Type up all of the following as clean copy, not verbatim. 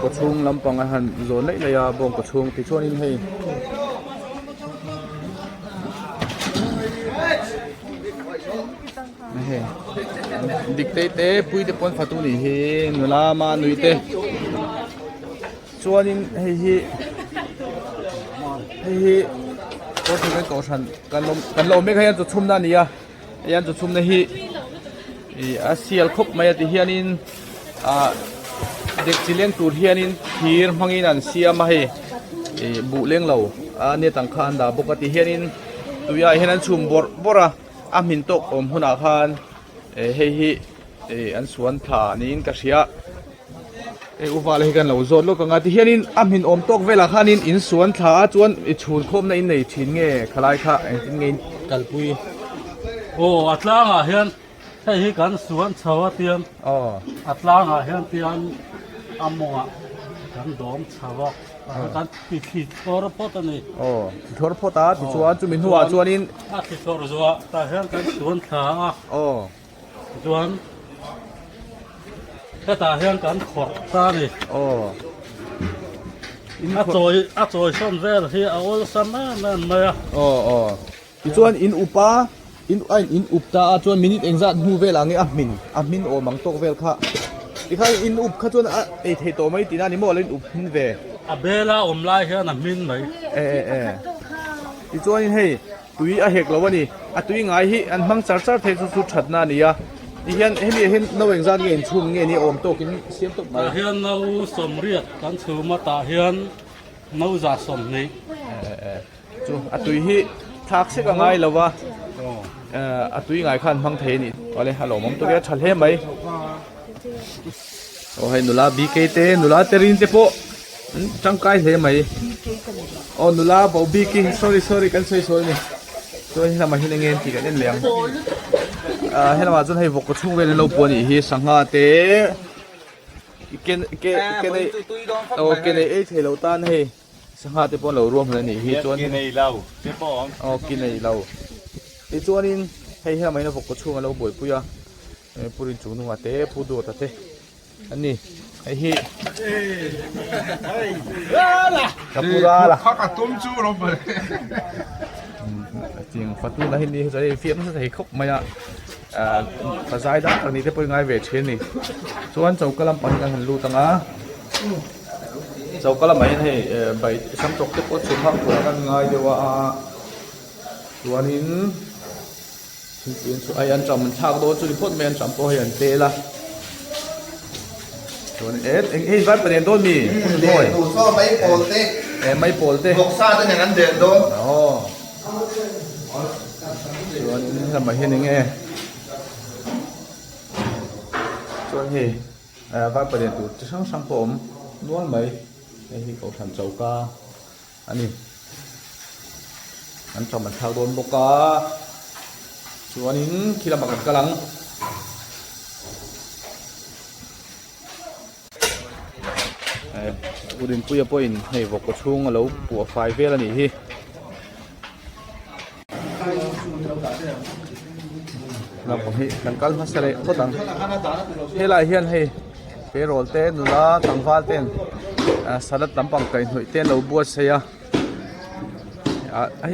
có chung lắm bằng hẳn rồi lấy là bông có chung thì cho nên hay địch tê tê bùi tê con phát tu nỉ hi người la ma nuôi tê cho nên hay có thể cái cầu sản cần lồng mấy cái anh chụp chung ra nỉ à anh chụp chung này hi ASEAN khop mấy thì hi anhเด็กจีเลี้ยงตูดเฮียนินทีร์มังอินันเสียมาให้บุเลี้ยงเหล่าเนี่ยต่างคันดาปกติเฮียนินตัวยาเฮียนันชุมบระอามินตกอมหุนาคันเฮียอันสวนถานินกษยะอุบาเลยกันเหล่าโจดลูกงานที่เฮียนินอามินอมตกเวลาคันนินอินสวนถาจวนชูนคมในอินในทิ้งเงี้ยคลายค่ะทิ้งเงี้ยกัลปุยโอ้อัตลางอ่ะเฮียนให้กันสวนชาวเตียนอัตลางอ่ะเฮียนเตียนอามัวกันดอมชาวกันผิดทอร์พอตนี่ทอร์พอตาที่จวนจุมินหัวจวนนินผิดทอร์จัวแต่เห็นกันสวนถาจวนแต่เห็นกันขอดตานี่จอยซ้ำเวลที่เอาซ้ำนั่นมาที่จวนอินอุปาอินอุปตาจวนมินิเองจัดหูเวลางี้อามินโอมังตกเวลค่ะอีกครั้งอินอุบข้าจวนเทโตไม่ตีน่านี่โม่เล่นอุบหินเวเบลาไล่เฮียนมินไหมอีจวนนี่ให้ตุยเฮกแล้ววะนี่ตุยไงฮิอันมังจัดเทสุดชัดนานี่อ่ะอีเฮียนมีเห็นนวเองจัดเงินชุ่มเงินนี่อมโตกินเสียบตกมาเฮียนนวสมเรียดกันชูมาตาเฮียนนวจ่าสมนี่จูตุยฮิทักเสกไงแล้ววะตุยไงขันมังเทนี่อะไรฮัลโหลมังตัวแกชัดเห็นไหมโอ้ให้นุลาบีเกเตนุลาเตรินเตโปจังไกเห็นไหมโอ้นุลาบอกบีเก sorry กันช่วยนี่ช่วยให้เรามาเห็นเงินที่กันเล่นเลี้ยงให้เรามาจนให้วกชุ่มเวลาเราปวดนี่ฮีสังหาเตเกในโอ้เกในเทเราต้านให้สังหาเตปนเรารวมเลยนี่ฮีจวนกินในเราเจ๊ปองอ๋อกินในเราไอ้จวนนี่ให้เราไม่เราวกชุ่มเราบ่อยปุยอ่ะปุรินจูนัวเตพูดตัวเตอันนี้ไอ้ฮีกับปูราล่ะข้าวกับต้มจูลงไปจริงฟัดตู้นะที่นี่จะได้เฟี้ยมจะได้ครบไหมอ่ะภาษาด้านตรงนี้จะเป็นไงเวทเชนนี่ส่วนเจ้ากระลำปันกันหันรูตั้งอ่ะเจ้ากระลำไม่ให้ใบช้ำตกจะปวดสุขภาพตัวกันง่ายเดียวว่าตัวนี้ไอ้อันจำมันชากโดนจุดพ้นแมนจำตัวเห็นเตะละส่วนเอ็งวัดประเด็นโดนมีด้วยดูซ่อไม่โปลเต้ไม่โปลเต้หกซ่าตั้งอย่างนั้นเดินโดนส่วนทำไมเห็นยังไงส่วนเฮ้วัดประเด็นตัวจะช่างสังผมนวลไหมไอ้ที่เขาทำเจ้ากาอันนี้อันจำมันชากโดนบกาส่วนนี้คิดละมันกำลังอุดินปุยปุยนให้บอกกระชุ่งแล้วปวดไฟเวลนี่ที่เราผมให้กันกัลมาเสร็จก็ตั้งให้ลายเฮียนให้เปโรลเต้นนุลาตังฟ้าเต้นสลัดลำปังไก่หน่วยเต้นเราบวชเสียไอ้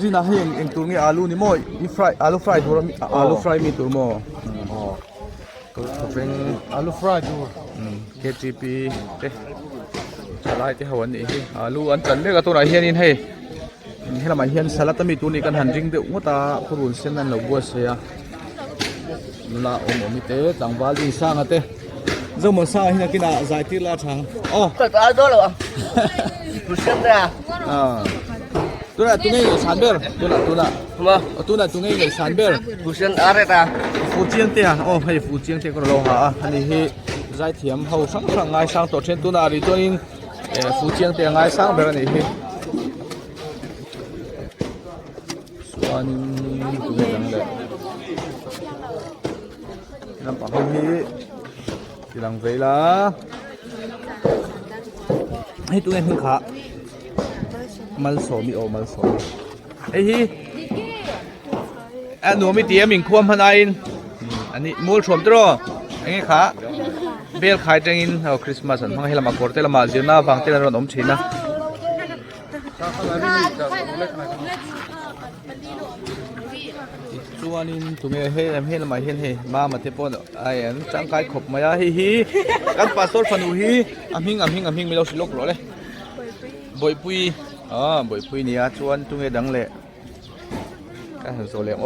ที่น่าให้เองตัวนี้อาลูนี่โม่อีฟรายอาลูฟรายตัวอาลูฟรายมีตัวโม่ก็เป็นอาลูฟรายตัว KGP เต้จะไล่ที่หัวนี่อาลูอันจันเรียกตัวไหนเฮียนี่ให้เรามาเฮียนสลัดมีตัวนี้กันหันจริงเดี๋ยวว่าตาผู้รุ่นเส้นนั้นเราบวชเสียนุลาอมมิเต้ต่างวาลีสร้างเต้เจ้าหมอสร้างที่นักกินอะใจที่ลาชังอ๋อเปิดตัวตัวหรอผู้เชี่ยวชาญตัวนั้นตัวนี้สานเบอร์ตัวนั้นมาตัวนั้นตัวนี้สานเบอร์ผู้เชี่ยวอะไรตาฟูเจียงเตี้ยโอ้ให้ฟูเจียงเตี้ยก็เราหาอันนี้ให้ใจเทียมเขาสังง่ายสังตัวเช่นตัวนั้นอีตัวนี้ฟูเจียงเตี้ยง่ายสังแบบนี้ให้ส่วนตัวนี้นั่นแหละน้ำปลาให้ทีหลังเวลาให้ตัวนี้ขึ้นขามันโสมีโอมันโสไอ้ฮีหนูมีเตี้ยมิ่งควมพนัยอันนี้มูลชมตรอไอ้ขา เบลขายจังอินเอาคริสต์มาสอันพังให้ละมาโกรเตละมาเจียน่าฟังเตละรอนอมชีนะส่วนนี้ถุงเฮ้เฮ้ละมาเห็นเฮ้มาเทปอนไอ้อันจังกายขบมายาฮีกันปาสโตฟันูฮีอามิงไม่เราสิลกหรอเลยบอยปุยบอยปุยเนี่ยส่วนถุงดังเละกันโซเล่โอ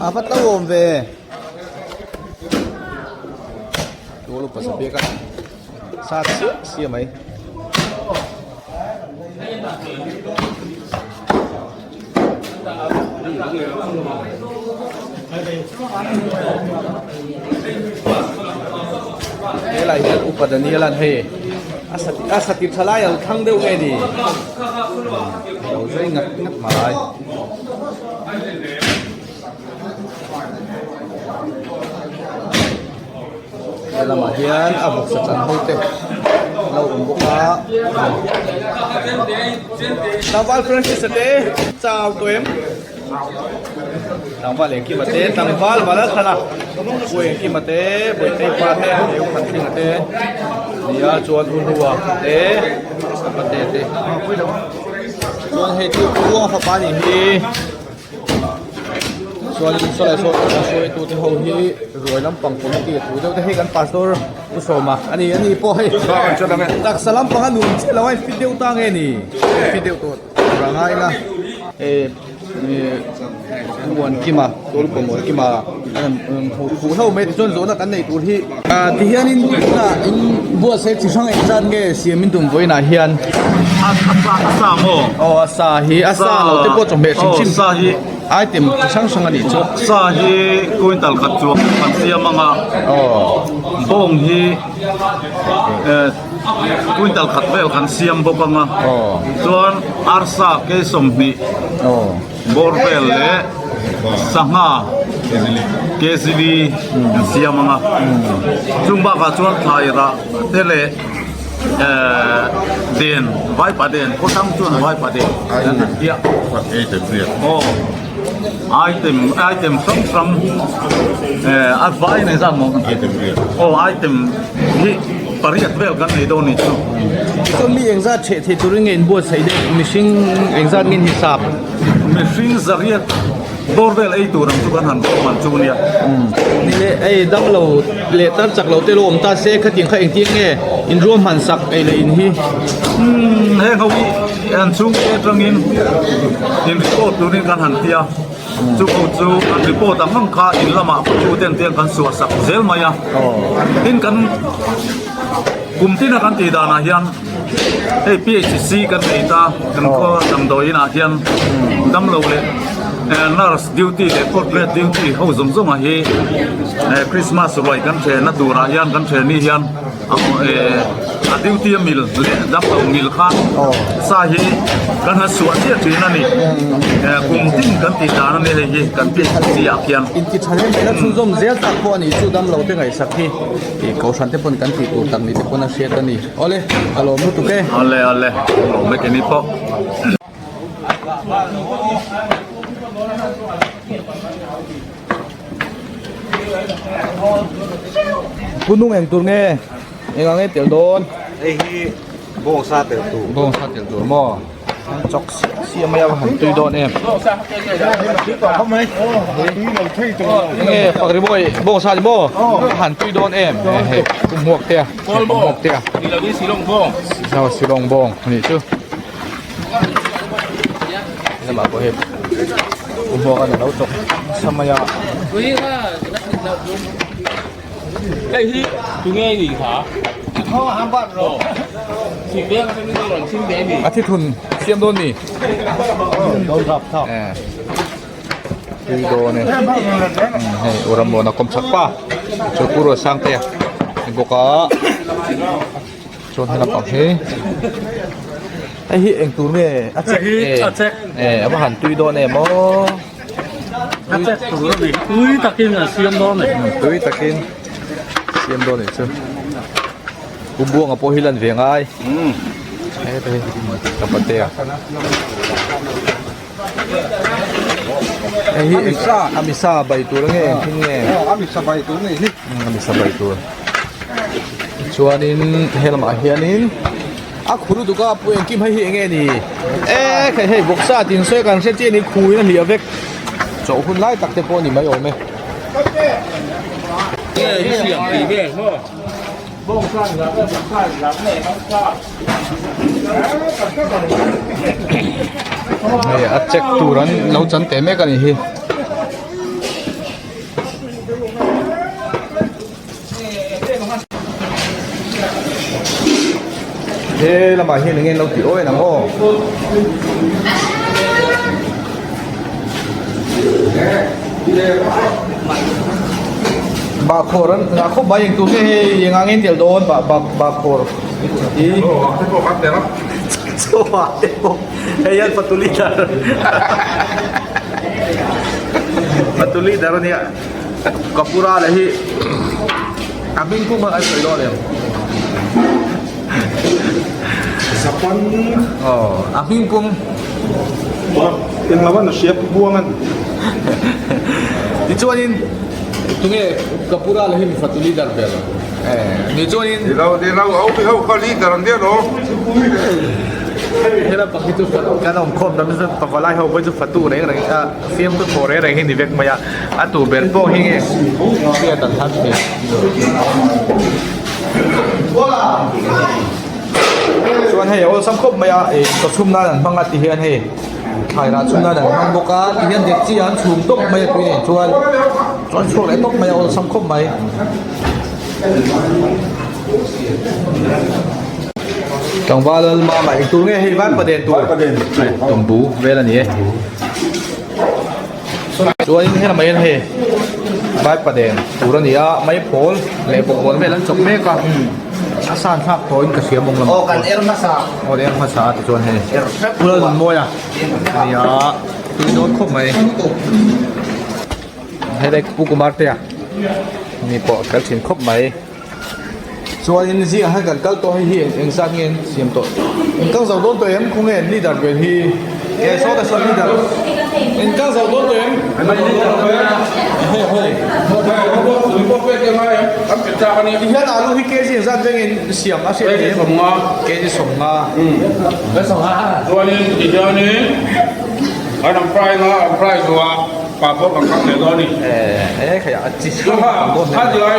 apa tahu om ve tu lupa sabia kan saat sia maiนี่lah ini upadani lan he asati thalai al thang deu nge ni lo zai ngat mai là mà hiền bốc sạch sẵn hôi tệ lâu bốc á tao vào Francis tê chào tụi em tao vào lên kia mà tê tao vào là thật à quên kia mà tê buổi tê qua tê nếu phần kia mà tê đi chuồn hun hùa tê mà tê tê chuồn hết tiêu uống phải bao nhiêuส่วนตัวที่เขาที่รวยน้ำปังคนที่ถูกจะให้กันพาสโตร์ผู้ชมอันนี้พ่อให้ตักสลัมปังนุ่มเชื่อแล้วไอ้ฟิเดียวตั้งเองนี่ฟิเดียวตัวร่างไงนะวันกี่มาตัวลูกผมกี่มาผู้เท่าเม็ดจนโซนกันในตัวที่ที่เฮียนี่นะบัวเสกที่ช่างเอ็นจันเกเสียมินตุ่มไว้นะเฮียนอาซาโมอาซาฮีอาซาเราที่พวกจงเบ็ดชิมซาฮีไอเต็มช่างอันนี้จ้ะซาฮีกุนตัลขัดจัวขัดเสียมังอ่ะบงฮีกุนตัลขัดเวลขันเสียมบกังอ่ะส่วนอาร์ซาเกสมฮีบอร์เวลเล่สังอาเกซิลีเสียมังอ่ะจุงบ้ากับส่วนไทยระเทเลเดนไว้ประเด็นก็ทั้งส่วนไว้ประเด็นเดียโอ้ไอเทมซ้ำอัดไว้ในสมองโอ้ไอเทมที่ปริยัติเวลกันในโดนี่ก็มีเองซะเฉดที่ตัวเงินบัวใส่ได้มิชิงเองซะเงินหิสับมิชิงจะเรียกบอร์เวลไอตัวนั้นทุกคนหันมันจูเนี่ยนี่เลยไอ้ดังเราเลตัดจากเราเตลมตาเซ่ขัดยังขัดเองที่เงี้ยอินรวมหันสักไอ้เลยอินฮีเฮ้เขาอันซูเอตรงอินรีพอร์ตตัวนี้กันหันเตียจูรีพอร์ตตั้งห้องข้าอินละมาจูเตียงกันสวดสักเซลมายังอินกันกลุ่มที่นักการตีดานาเฮียนไอ้ PHC กันตีตากันก็ทำโดยนาเฮียนดำเราเลยnurse duty le corporate duty ho zum zum a hi Christmas roi kan the na dura hian kan the ni hian a duty mil le dam lo mil khan sa hi kan ha suan ti thi na ni kum tin kan ti ta na ne hi kan pi si a hian in ti thale me la chu zum zel tak po ani chu dam lo te ngai sak hi e ko san te pon kan ti tu tak ni te pon a share kan ni ole alo mu tu ke ale lo me ke ni po punung yang tur nge yang nge tel don bông sa tel tu mo chok sia maya han tui don em nge pakri boy bong sa mo han tui don em he muak te muak te ni la ni silong bong sao silong bong ni chu nama ko he muak ana lo chok samaya đây thì tôi nghe gì hả? ham bạn rồi Chỉ biết là cái này là chim bé gì? Thiết thuần xiêm đôn gì? Đôn thập. Tùy đồ này. Hey, orang mau nak komsak pa. Cukuru sang teh. Ibu ka. Chon hendak pakai. Hi eng tur ne. Acek. Apa han tùy đồ này mo. Acek tur ni. Tùy takin là xiêm đôn này. Tùy takin. Xiêm đôn này chứ. Buông ở po hilan về ngay. ไปกับปะเตียไอ้ที่อามิซาใบตัวแล้วไงที่นี่ อามิสบายตัวนี้นี่ อามิซาใบตัวชัวนินเฮลมาเฮียนินคุรุตุก้าปุ่นกิมให้เฮียไงนี่ใครให้บุกซาตินสวยกันเช่นที่นี่คุยนั่นเฮียเวกโจคุณไล่ตักเตปนี่ไม่ยอมไหมเสียงตีเบ้พ่อบ้องสั้นแล้วก็สั้นแล้วแม่ต้องสั้นเนี่ยอัดเจ็กตูรันเราจันเตะแม่กันนี่เฮ้ยละมาเห็นยังไงเราติโอ้ยนะโม่บาโครันนะเขาบายังตัวนี้ยังงั้นเดียวโดนบาโครอีโอ้ที่พวกมันเดี๋ยวโซ่มาเดี๋ยวเฮียนปัตุลีดารปัตุลีดารเนี่ยกับปุระเลยที่อาบินกูมาไอ้สวยด้วยเลยSapan amin pun yang lawan siap buangan. Dicuanin tunge kapura lahim fatuli dar bela. Dicuanin di lau au kali dalam dia loh. Hela pakitu kana kom da misa pavalai ho baju fatu nei ngai film tu kore rai hin divek maya atu ber po hinge sia tan than meส่วนให้เอาสังคมมาก็ชุ่มน้าดันบังอาทิเฮียนให้ถ่ายร้านชุ่มน้าดันบังบกาที่เฮียนเด็กจีอันชุ่มตกมาปีนี้ส่วนช่วงไหนตกมาเอาสังคมมากังวาลมาใหม่ตัวนี้ให้บ้านประเด็นตัวตรงบูเวลานี้ส่วนให้ทำไมให้บ้านประเด็นตัวนี้ไม่พอเลยปกติเวลาจบเมฆก็อาสานทักโอยกระเสียมงลำโอ้กันเอร์มาซาโอ้เอร์มาซาที่ชวนให้เพื่อนมวยนี่ตัวโดนคบไหมให้ได้ปุกมาร์เตียนี่ปอดกระชินคบไหมส่วนนี้สิให้กันก็ตัวให้เห็นเองสักเงินเสียมตัวก็จะโดนตัวเองคงเห็นลีดเดอร์เป็นที่แกชอบแต่ส่วนลีดเดอร์เองก็จะโดนตัวเองไม่ลีดเดอร์เฮ้ยพวกเป็นยังไงครับเป็นจ้าคนนี้ที่เราลูกที่เกจิสักเป็นเสียมอาเซียนเนี่ยผมว่าเกจิส่งมาเป็นส่งมาตัวนี้อีกตัวนี้ไอ้น้ำไฟนะน้ำไฟตัวปลาพวกกับข้าวเหนียวตัวนี้ขยะจิตถ้าจะไอ้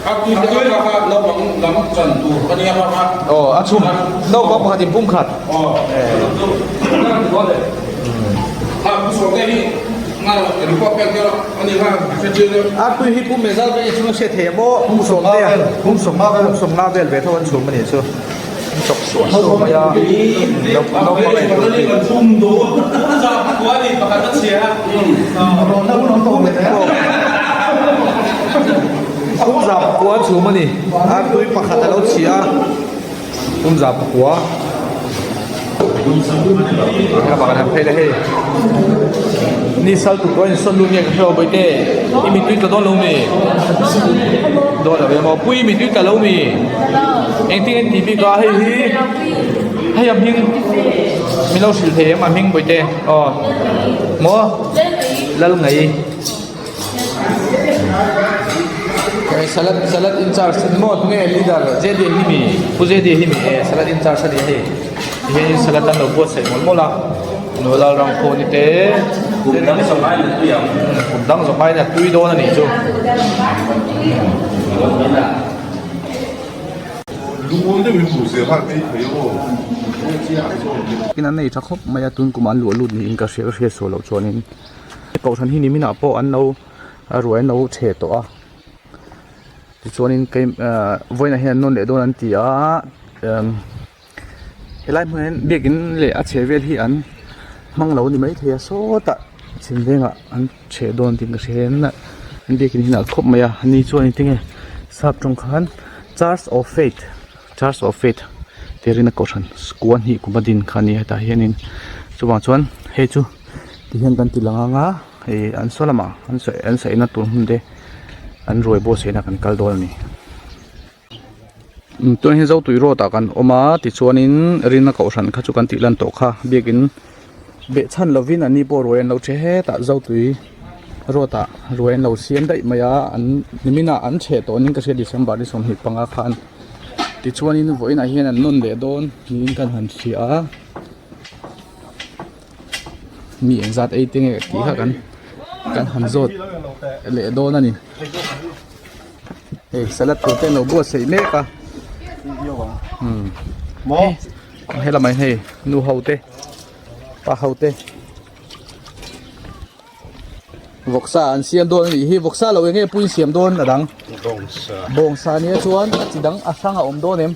อากินด้วยนะครับเราบังจันตูคนนี้ครับอ๋ออาชุ่มเราบังพาดิมพุ่มขัดอ๋อผู้ส่งได้ที่งานหรือพวกเป็นเดียวอันนี้ว่าเชื่อเลยตุยฮิปุ่มเมซัลเป็นช่วงเชเทโมพุ่มส่งเนี่ยพุ่มส่งมาพุ่มส่งลาเวลเวทวันชุ่มมันเนี่ยชัวตกสวนส่งมาเราไปนี่มันชุ่มดูจับหัวดิประกันเสียเราต้องไปแล้วพุ่มจับหัวชุ่มมันนี่ตุยประกันเราเสียพุ่มจับหัวก็บอกกันทำเพลย์เลยนี่สัลตุก้อนส่วนลุงเนี่ยก็ชอบไปเตะอีมิตุยก็โดนลุงมีโดนอะไรมาปุ้ยมิตุยก็ลุงมีเองที่เห็นทีวีก็ให้ยำหิ้งมีเราสิลเทมาหิ้งไปเตะอ๋อหมอแล้วลุงไหนsalat in charge mo tunge leader je de himi puje de himi salat in charge de he he salat an bo se mol la no la rang ko ni te dang so mai na tuya dang so mai na tui do na ni chu luon de mi bu se ha ei pheo kinan nei thakop maya tun kuman lu lu ni in ka she so lo chonin ko than hi ni mina po an no ruai no che to a chuanin kai voina hian non le don an tia helai men biakin le a chevel hi an manglo ni mai thea so ta chinvenga an che don ting ka hen na biakin hina khop maya ni chuanin tinge sap tong khan charge of faith terina caution skuan hi kumadin khani ta hianin chuwa chuan he chu ti hian kan ti langa nga e an solama an sai na tur hunde an roi bo se na kan kal dol ni ตัวนี้เจ้าตุยโรตากันออกมาติดชวนินรินนักเอาชันข้าจุกันติลันโตค่ะเบียกินเบชันลวินอันนี้ปอรวยเราเช่ตาเจ้าตุยโรตารวยเราเสียนได้มายาอันนิมินาอันเชตัวนี้ก็เสียดิเซมบาร์ดิสมหิปังอาคารติดชวนินไว้ในเฮียนนนเดดอนนี่กันหันเสียมีเอ็นซัดไอติงกี่ข้ากันหันโจดเลโดนั่นนี่เฮ้สลัดตัวเต้นเราบวชใส่เมฆอะหมอ ให้ละไหมให้นูเฮาเต้ปะเฮาเต้วกซาอันเสียมโดนนี่ฮีวกซาเราเองไงปุ้ยเสียมโดนอะดังบงซาเนี่ยชวนจีดังอาช่างอมโดนเอ็ม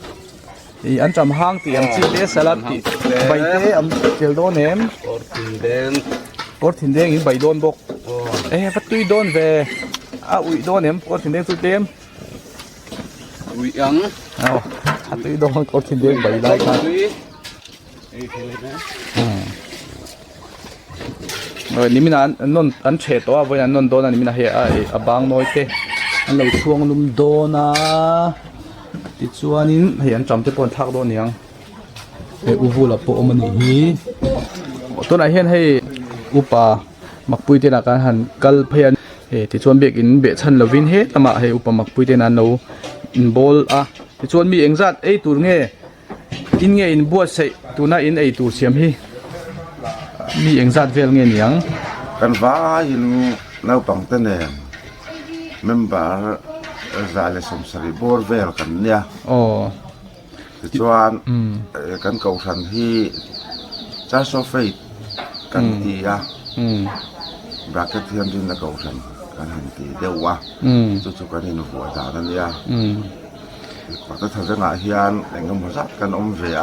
อีอันจำห้างตีอันจีเต้สลัดตีใบเต้อันเจลโดนเอ็มปอดถินเด้งอีใบโดนบกพัดตุยโดนเวอุ้ยโดนเอ็มปอดถินเด้งตุยเต็มอุ้ยยัง พัดตุยโดนปอดถินเด้งใบได้ครับนี่มีอันนนอันเฉดตัววันอันนนโดนอันนี้มีนะเฮียบางน้อยเต้อันเราช่วงนุ่มโดนะติดชวนนี้เฮียนจำที่ปนทักโดนยังอุบุละโปมันนี่ตัวไหนเห็นให้อุปามักปุยเตนาการหันกัลพยันติดชวนเบกินเบชันลวินเฮตมาให้อุปมักปุยเตนาโนอินบอลติดชวนมีเองจัดตัวเงี้ยอินเงี้ยอินบัวใส่ตัวน่าอินตัวเสียมฮีมีเองจัดเวลเงี้ยยังกันฟ้าหินเราปังเตนเองเมมเบอร์ซาเลสมสรีบอร์เวลกันเนี่ยชวนกันเก่าทันที่จ้าโซฟีกันที่บราเกตเทียนดินนักเก่าทันกันหันที่เดียววะจุดกันนี่หนูหัวตานั่นเนี่ยพอถ้าทำจะงานเฮียนแต่งกันหมดสักกันอมเวีย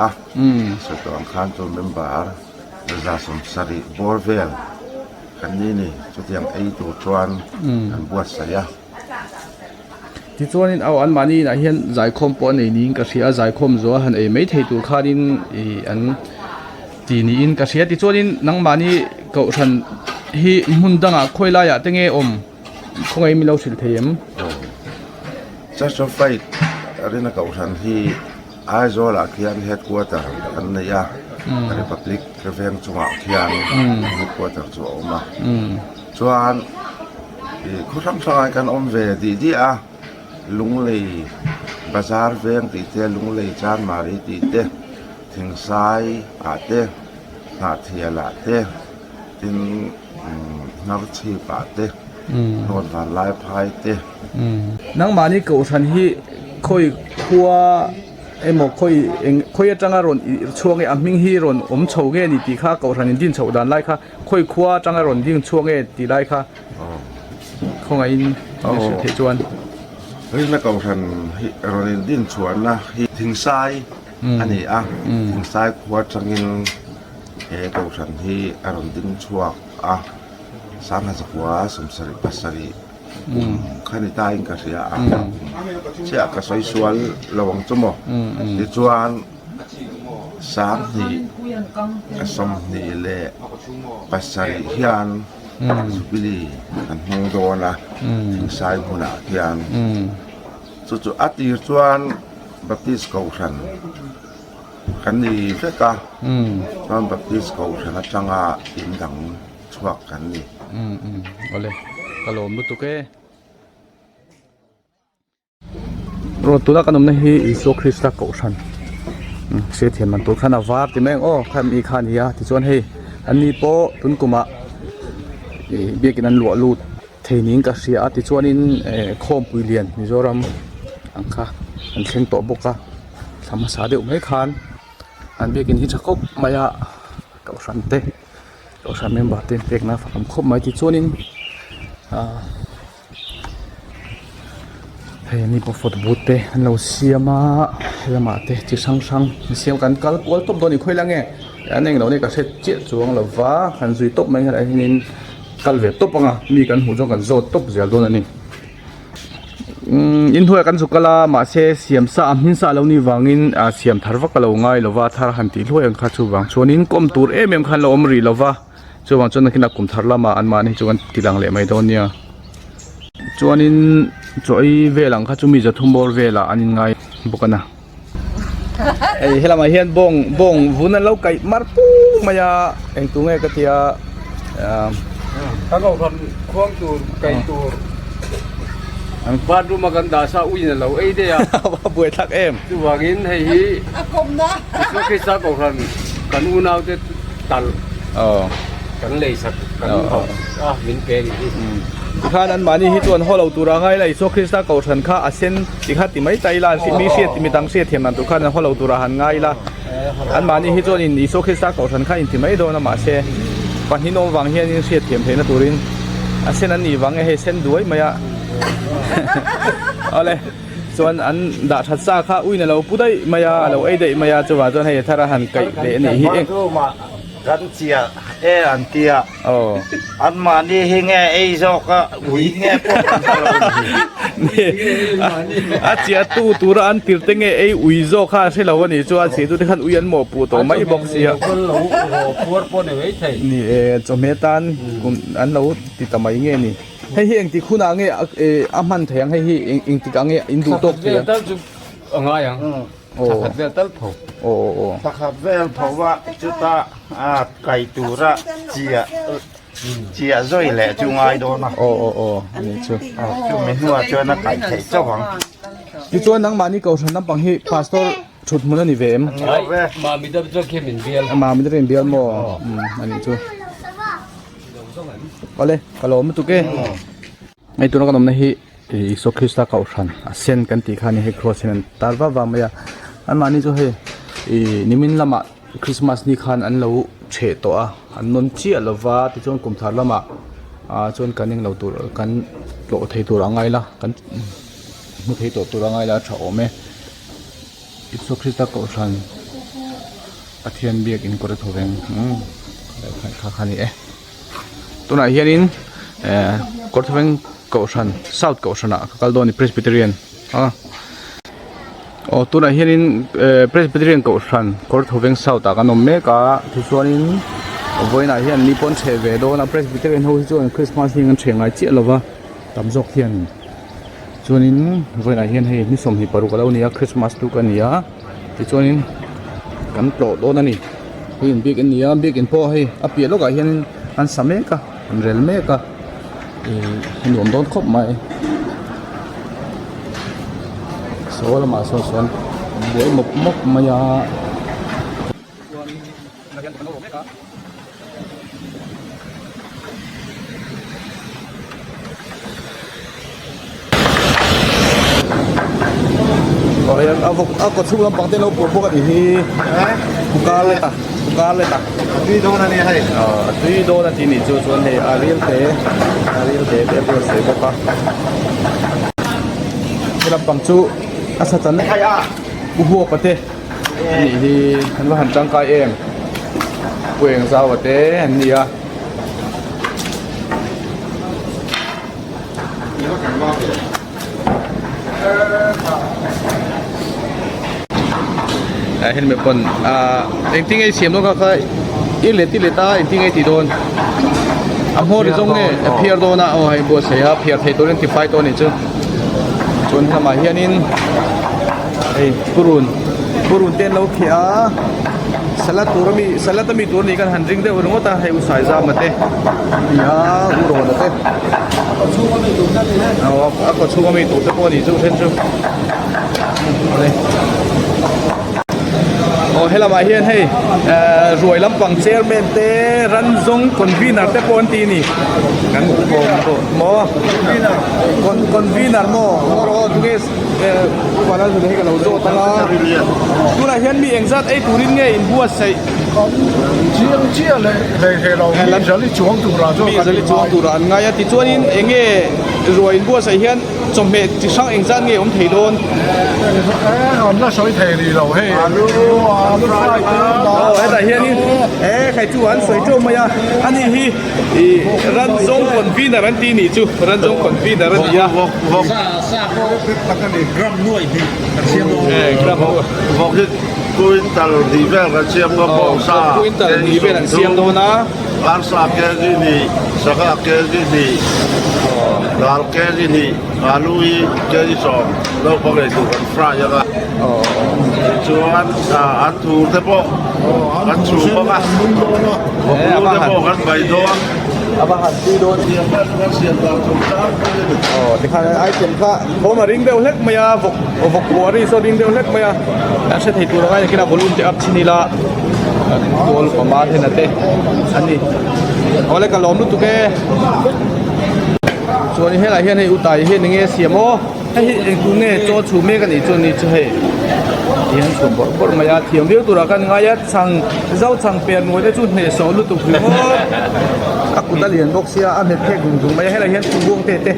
สุดตัวอังคารตัวเมมเบอร์ซาสมสรีบอร์เวลกันนี่จุดยังตัวชวนกันบวชเสียที่ส่วนนี้เอาอันมานี่นะเห็นใจคมปนในนี้ก็เสียใจคมจัวหันไม่เทตัวข้าดินอันทีนี้อินก็เสียที่ส่วนนี้นังมานี่ก็ฉันฮีมุ่งดังอ่ะคุยลายตั้งเงอมคงไอ้มีเราสิลเทียมจะชอบไฟอะไรนักเอาฉันที่ไอโซล่าเขียนเฮดกัวเตอร์อันนี้อ่ะรีพับลิกเรเวนจังหวะเขียนเฮดกัวเตอร์จัวออกมาส่วนคุณทำสายกันอมเวดีอ่ะลุงเลยบาซาร์เวงตีเตลุงเลยจานมารีตีเตถึงสายอาเตนาเทียละเตถึงนักชีปาเตนวดวันไล่พายเตนังมานี่กูฉันฮีคุยคัวหมกคุยจังอารมณ์ช่วงอันมิงฮีรอนโชว์เงี้ยนี่ตีข้ากูฉันดินโชว์ดันไล่ข้าคุยคัวจังอารมณ์ดิ้งช่วงเงี้ยตีไล่ข้าคงไอ้เทจวนเฮ้ยนักเอาฉันเราเรียนดินชวนนะทิ้งทรายอันนี้ทิ้งทรายขวดจังอินเอาฉันที่อารมณ์ดินชัวสามหัสขวาสมสริปัสสริขั้นตายก็เสียเสียก็สวยสวยระวังจมูกที่ชวนสามที่สมนี่เละปัสสริเฮียนสุบิลีกันหงโดนะถึงสายหัวหน้าเทียนจุดอัติจวนบัพติสเขาฉันกันนี่เฟกะตอนบัพติสเขาฉันจังอาอินดังชวกกันนี่เอาเลยกะโหลมลุตุเกรถตุลักกันนมนี่ฮิอิสุคริสต์เขาฉันเสียเทียนมันตุขันอาวาร์ที่แม่งโอ้ใครมีขันยาที่ชวนให้อันนี้โปตุนกุมะเบียกินันหลวลูดเทนิงก็เสียติชวนินโคมปุยเลียนมิโซรัมอังคาอันเข่งโตบกะธรรมศาสตร์เดียวไม่คานอันเบียกินฮิจักบมายาเก่าสันเตเก่าสันเมมบาเตเปียกนะฝักคบมาติชวนินเฮ้ยนี่พอฟดบูเตอันเราเสียมาเฮมาเตที่ช่างเสียกันกัลปวลตบโดนอีกค่อยละไงอันนี้เราเนี่ยก็เช็ดเจี๊ยจวงเราว่าขันซุยตบไม่อะไรนินกัลเวตบปังมีกันหูจงกันโจตบเสียโดนอันนี้อินทัวกันสุกลามาเสียมสามหินสาเหล่านี้วางินเสียมทารวักเราง่ายเราว่าทารหันตีลวยอังคาชูวางชวนินกลมตูร์เอ็มขันเราอมรีเราว่าชวางจนนักนักกุมทารละมาอันมานี่จวนตีลังเละไม่โดนเนี่ยชวนินจอยเวลังคาชูมีจะทุ่มบอลเวลาอันนี้ง่ายบุกันนะ ไอ้เฮลามาเฮียนบงวุ้นนั้นเราไก่มาปูมายาเองตัวไงก็เทีย ถ้าเราทำควงตัวไก่ตัวบ้านดูมากันดาซาอุ้ยเนี่ยเราไอ้เดีย ว่าบวยทักเอ็ม ดูว่ากินให้ฮีก็คิดสักคนกันอุณเอาแต่ตัน กันเลยสักกันมินเก่ง ข้านั้นมานี่ฮิตวนฮอลเอาตัวร่างไงเลยโซคริสต์เก่าฉันข้าอาเซนที่ข้าติไม่ใจลานสิมีเสียติมีตังเสียเทียมนั้นตัวข้านั้นฮอลเอาตัวร่างไงล่ะอันมานี่ฮิตวนอินโซคริสต์เก่าฉันข้าอินที่ไม่โดนนะมาเสปันฮิโนวังเฮียนี่เสียเทียมเพลนตัวรินอาเซนนั้นนี่วังให้เส้นด้วยมายะเอาเลยส่วนอันดาชัดซาข้าอุ้ยเนี่ยเราพูดได้มายาเราไอ้ได้มายาจะว่าจนให้ทาราหันไก่เละนี่ฮิเอง กันเสียอันเตียอันมานี่เฮงไอ้จอกก็อุ้ยพวกนี่อาเจียตู้ตัวอันติดตั้งไอ้อุยโซข้าใช่แล้ววันนี้จ้าเสียตัวที่ขันอุยันหมอปูตัวไม่บอกเสีย คนเราปวดปวดเหนื่อยใช่ นี่จอมเมตันอันเราติดตามมาอย่างเงี้ยนี่ให้เฮงที่คุณอ่างเงี้ยอามันแทงให้เฮงที่อ่างเงี้ยอินดูตกเสีย ตั้งจุดอะไรอย่างขัดเดือดตั้งผม โอ้ถ้าขับเวลเพราะว่าจุดตาไก่ตัวละเจียจ่อยแหละจุงไอโดนนะ โอ้นี่ชื่อ จุไม่หัวเจอนะไก่เจ้าของ ที่ตัวนังมานี่เขาฉันนับบังฮีพาสตอร์ชุดมันนี่เวม มามีแต่จะเข้มเบียร์ มาไม่ได้เรียนเบียร์มั้งอันนี้ชื่อก็เลยก็ลมตุกเกไอตัวนักนมนี่ฮิโซคริสต์เก่าฉันเซนกันตีขานี่ให้ครอสเซนตาร์ว่าว่าไม่อันมานี่จู่ให้นิมินละมาคริสต์มาสนี่ขันอันเราเฉดตัวอันนนเชี่ยละว่าที่จนกลุ่มทารละมาจนกันยังเราตัวกันโหลดให้ตัวร่างไงล่ะกันมุดให้ตัวร่างไงล่ะชอบไหมอิสุคริสต์เก่าฉันอาเทียนเบียกอินก็ได้ทวีข้าขันนี่ตัวไหนเฮียนินก็ทวีเก่าฉันเซาท์เก่าฉันอ่ะกัลโดนี่เพรสบิเทเรียนโอ้ตัวนั้นเห็นเพรสบิเทเรียนเก่าฉันก็ทวีเซาท์แต่กันนมเมกาที่ส่วนนี้วันนั้นเห็นนิปอนเชเวโดนะเพรสบิเทเรียนเขาที่ส่วนคริสต์มาสนี่กันเชียงไงเจี๊ยหรอวะตำจอกเทียนส่วนนี้วันนั้นเห็นให้นิสมหิปารุกแล้วเนี่ยคริสต์มาสตุกันเนี่ยที่ส่วนนี้กันโปรดโดนนี่เห็นบิ๊กอันเนี่ยบิ๊กอันพ่อให้อภิเษกก็เห็นอันสมัยก็อันเรลเมก็หนุ่มโดนคบไหมโซ่ละมาโซ่ส่วนบวยมกมายาก็ยังเอากดชุบลำปังเต้นเอาปวดพวกกันอีกทีบุกการเลยตะที่โดนอันนี้ให้ที่โดนทีนี่ส่วนให้อาเรียลเตะเพื่อเสียก็ปะลำปังชุอาศัยจันทร์ใครบุหัวประเทศนี่ที่ท่านว่าหันจังกายเองเวงสาวประเทศนี่อ่ะเห็นแบบคนเองทิ้งไอ้เสียมต้องก็อีเลติเลต้าเองทิ้งไอ้ที่โดนอ่ะโหดิจงเนี่ยเพียร์โดนนะโอ้ยบัวเสียเพียร์เทตัวนี้ที่ไฟตัวนี้จ้ะจนทำมาเฮียนินไอ้ปุรุนเต้นเราเขียสลัดตัวมีตัวนี้กันหันริงเดียวรู้ว่าตาให้อุตสาหจามมาเตะยาอุโรนเตะเอาก็ชูก็มีตัวเตะพวกนี้จู่เช่นจู่เลยโอ้เฮลามาเฮียนให้รวยลำปังเชอร์เมนเตรันซงคอนวีนัร์เตปอนตีนี่กันโมคอนวีนัร์โมรอทุกเอสวันนั้นสุดให้กันเราโจตั้งละตัวไหนเฮียนมีเองซัดไอ้ตัวนี้ไงอินบัวใส่เจียเลยเรามีจะลิจวงตุลามีจะลิจวงตุลาไงที่ตัวนี้เองเงรวยอินบัวใส่เฮียนจมเม็ดที่ช่างเองซัดเงผมถือโดนผมน่าสวยเทลีเราให้แต่เฮียนี่ใครจู่อันสวยจู่มาอ่ะอันนี้ฮีรันซงคนฟีนรันตีนี่จู่รันซงคนฟีนรันตีอ่ะซาโคตักนี่กรัมหน่วยพี่เชียงกรัมบอกที่กุยตัลดีเวลกับเชียงก็บอกซากุยตัลดีเวลเชียงโดนะอันซาเกจินีสกาเกจินีดาลเกจินีอาลุยเกจิสองเราพอเลยถูกกันฟรายยังไงจ chuan an thur te pawh kan chu bawk a kan te pawh kan bai dawn apa hati don kan sian tlang chung tlang thì khai ai tiền kha có mà ring đều hết mày vok vok của đi so ring đều hết mày đã sẽ thấy tụi nó cái nào volume thì up chini la tụi nó mà thế này thế anh đi có lẽ cả lom lúc tụi cái cho nên hết lại hiện hay utai hết những cái xiêm ô hay cũng nghe cho chủ mấy cái này cho nên chơi hiện chuẩn bộ bộ mày thiểm biết tụi nó cái ngay sang rau sang bèn ngồi đấy chút này số lúc tụi nó các cụ ta liền bốc xia ăn hết thế cùng mày hết lại hiện chung buông tê tê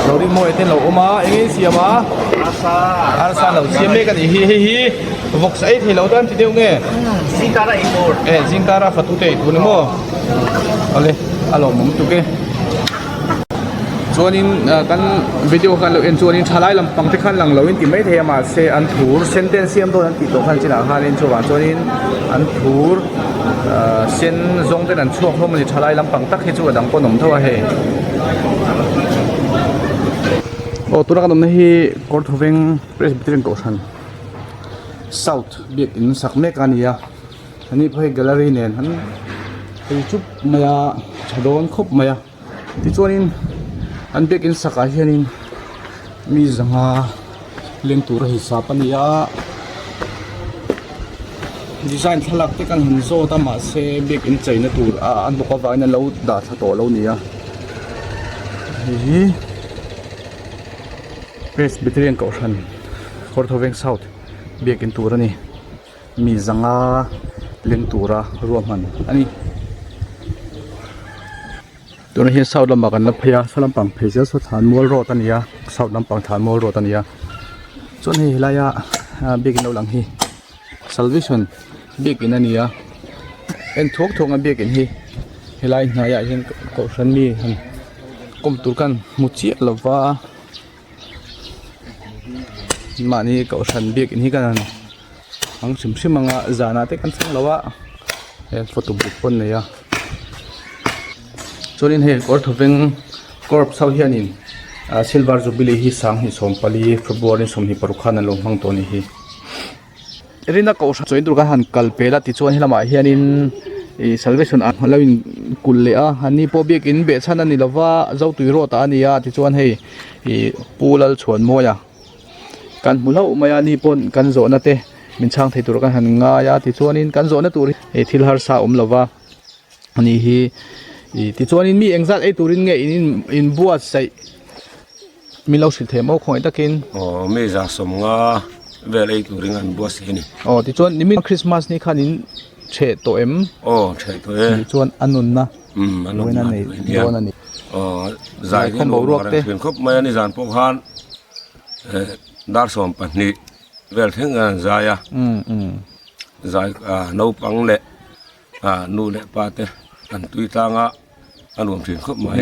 เราดิมวยเต้นเราออกมาเองเสียมาอาซาเราเสียไม่กันฮีวกใส่ที่เราดันที่เดียวไงซิงการาอีกตัวซิงการาฟัตุเตตัวนึงมั้งเอาเลยเอาลงมุมตุกเกส่วนนี้กันวิดีโอกันเราเอ็นส่วนนี้ชาไลลำปังที่ขั้นหลังเราอินติไม่เทียมาเซอันทูร์เซนเทนเซียมตัวนั้นติดตัวขั้นจีน่าฮาเลนชัวร์ส่วนนี้อันทูร์เซนซงเต้นอันช่วงเพราะมันจะชาไลลำปังตักให้ชัวร์ดังปนมเท่าไหร่โอ้ตัวนักดนตรีกอร์ทเวงเพรสบิทเรียนโกชัน South เบียกอินสักเมกานียอันนี้เพื่อแกลเลอรี่เนี่ยอันไปจุบมายาชาโดนคบมายาที่ส่วนนี้อันเบียกอินสักอาเฮียนินมีจังหาเลี้ยงตัวหิสาปนิยาดีไซน์ทลักที่กันหินโซตามาเซเบียกอินใจนตัวอันบอกว่าอันนั้นเราด่าชะโตเราเนี่ยPresbyterian Caution Korthoveng South biak in tura ni mi zanga leng tura ruaman ani tuna hi South lama kan la phaya salampang pheja so than mol ro tania South lampang than mol ro tania chon hi hilaya biak in lang hi Salvation biak in ania en thok a biak in hi hilai na ya hin Caution mi han kom turkan muchi lova mà ni cậu sẵn biết in hi kan ang sim sim anga zana te kan sang lawa photo book pon ne ya chorin he Korthoveng corp sau hianin silver jubilee hi sang hi sompali February som hi parukhan lo mang to ni hi erina cậu sẵn choin durga han kalpela ti chuan hilama hianin Salvation a lawin kulle a hani po biak in be chhan ani lawa zo tuiro ta ania ti chuan hei pulal chuan moya kan mulau maya ni pon kan zo na te min chang thei tur kan han nga ya ti chuanin kan zo na tur e thil har sa lawa ani hi ti chuanin mi engzat ei turin nge in buat sai mi lo sil themo khoi takin me za som nga vel ei turing an buat se ni ti chuan ni min Christmas ni khanin che to em che to e ti chuan anun na anun na nei don ani zai kan bo ro te thuyền khop mai ani zan pok han dar som pani vel theng an zaya zai no pang le nu le pa te an tui tanga anum thuyền khop mai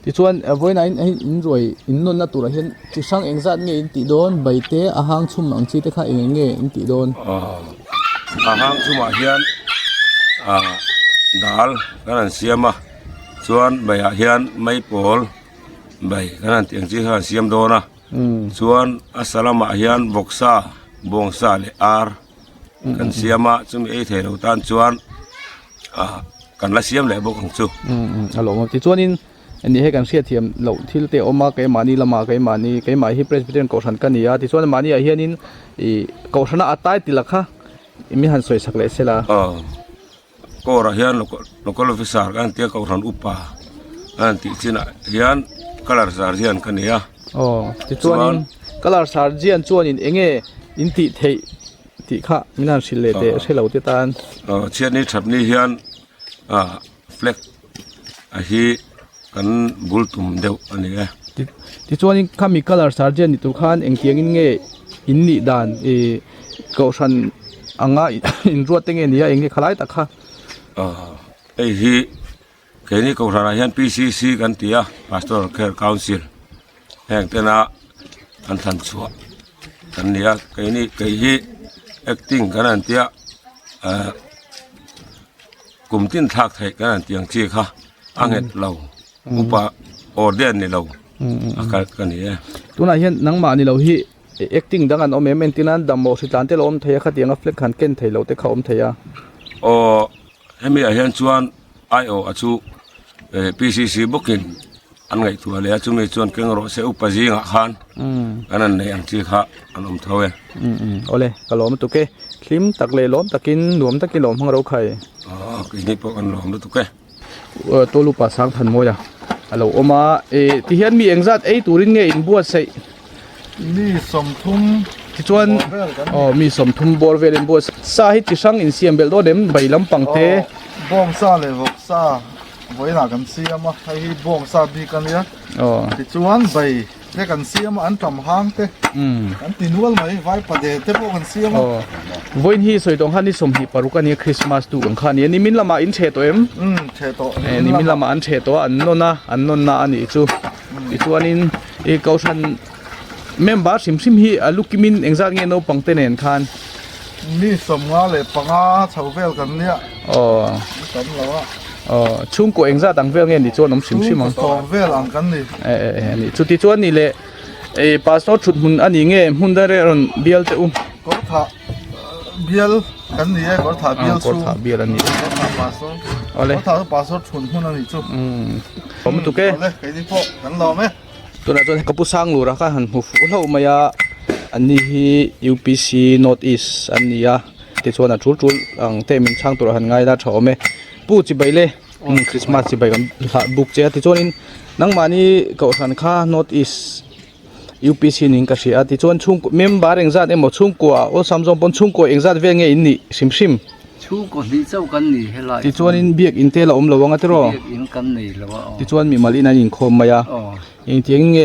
ti chuan voina in roi in non na tur hian chi sang engzat nge in ti don baite ahang chum ang chi te kha nge in ti don ahang chuma hian dal kan siama chuan baya hian mai pol bai kan tiang chi ha siam dona chuan asalama hian boksa bongsa le ar kan siama chumi ei thelo tan chuan kan la siam le bokang chu alo ma ti chuanin ani he kan sia thiam lo thil te oma ke mani lama ke mani hi Presbyterian Caution kan ya ti chuan mani a hianin Caution a atai tilakha imi han soi sak le sela ko ra hian local officer kan tia Caution upa an ti china hian color sarjian kan ya ti chuanin color sarjian chuanin enge in ti thei ti kha minan sile te selo te tan chian ni thap ni hian flag a hi kan bultum deu ani ti chuanin khami color sarjian ni tu khan engtiang in nge in ni dan Caution anga in ruat tenge nia enge khalai ta kha ei hi keni Caution hian PCC kan tia Pastoral Care Council heng tena an than chua kan nia keni hi acting kan an tia kumtin thak thai kan an tiang chi kha anget lo upa orden ni lo akal kan nia tuna hian nangma ni lo hi acting dangan om maintenance damo sitante lo om thaya khatianga flex khan ken thailo te kha om thaya o hemi a hian chuan io achu PCC booking an ngai thu le chu me chuan keng ro se upaji nga khan anan nei ang chi kha an om thawe ole kalom tu ke thlim takle lom takin nuam takilom hang ro khai ki ni po an lom tu ke tolu pa sang than moya alo oma ti hian mi engzat ei turin nge in buat sei mi som thum ti chuan mi som thum bor vel in buat sa hi chi sang in siam bel do dem bailam pangte bong sa le vok sa voi na kan siam a hai hi bong sa bi kan ya ti chuan bai te kan siam an tam hang te an tinual mai vai pa de te po kan siam voin hi soi dong han ni som hi paruka ni Christmas tu kan khan ni min lama in che to em che to ni min lama an che to an nonna ani chu ti chuan in kausan member sim hi alukimin engzat nge no pangte nen khan mi som nga le panga chauvel kan nia kan lawa chung ko engza dang vel nge ni chuan om sim ang vel ang kan ni ni chu ti chuan ni le pastor thut mun ani nge mun da re ron bial te ko tha bial kan ni ko tha bial ko tha bial ani pastor ole ko tha pastor thun hun ani chu pom tu ke le kai ni po kan lo me tu na chuan kapu sang lu ra kha han hu lo maya ani hi UPC North East ania ti chuan a chul ang te min chang tur han ngai da thome pu chi baile Christmas chi bai kan book che ti chuan in nang mani ko san kha North East UPC ning ka sia ti chuan chung member engzat emo chung ko o samjong pon chung ko engzat ve nge in ni sim chung ko ni chau kan ni helai ti chuan in biak in te la om lawanga te ro in kan nei lawa ti chuan mi malin an in khom maya in tiang nge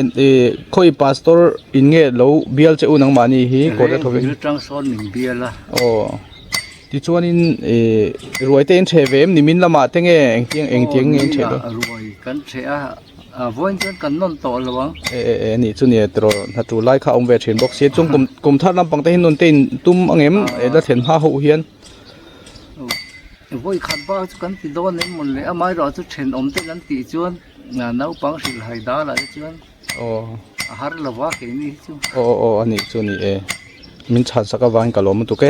khoi pastor in nge lo bial che unang mani hi ko da thobe tang son ning biala ti chuan in ruai te in thevem ni min lama te nge eng tiang nge che do ruai kan che a voin chuan kan non to lawang ni chu ni tro na tu lai kha om ve thin box se chung kum thar lam pang te hin non te in tum angem la then ha ho hian voi khat ba chu kan ti don nem mon le amai ro chu then om te kan ti chuan na nau pang sil hai da la chuan har lawa ke ni chu ani chu ni min chan saka wang kalom tu ke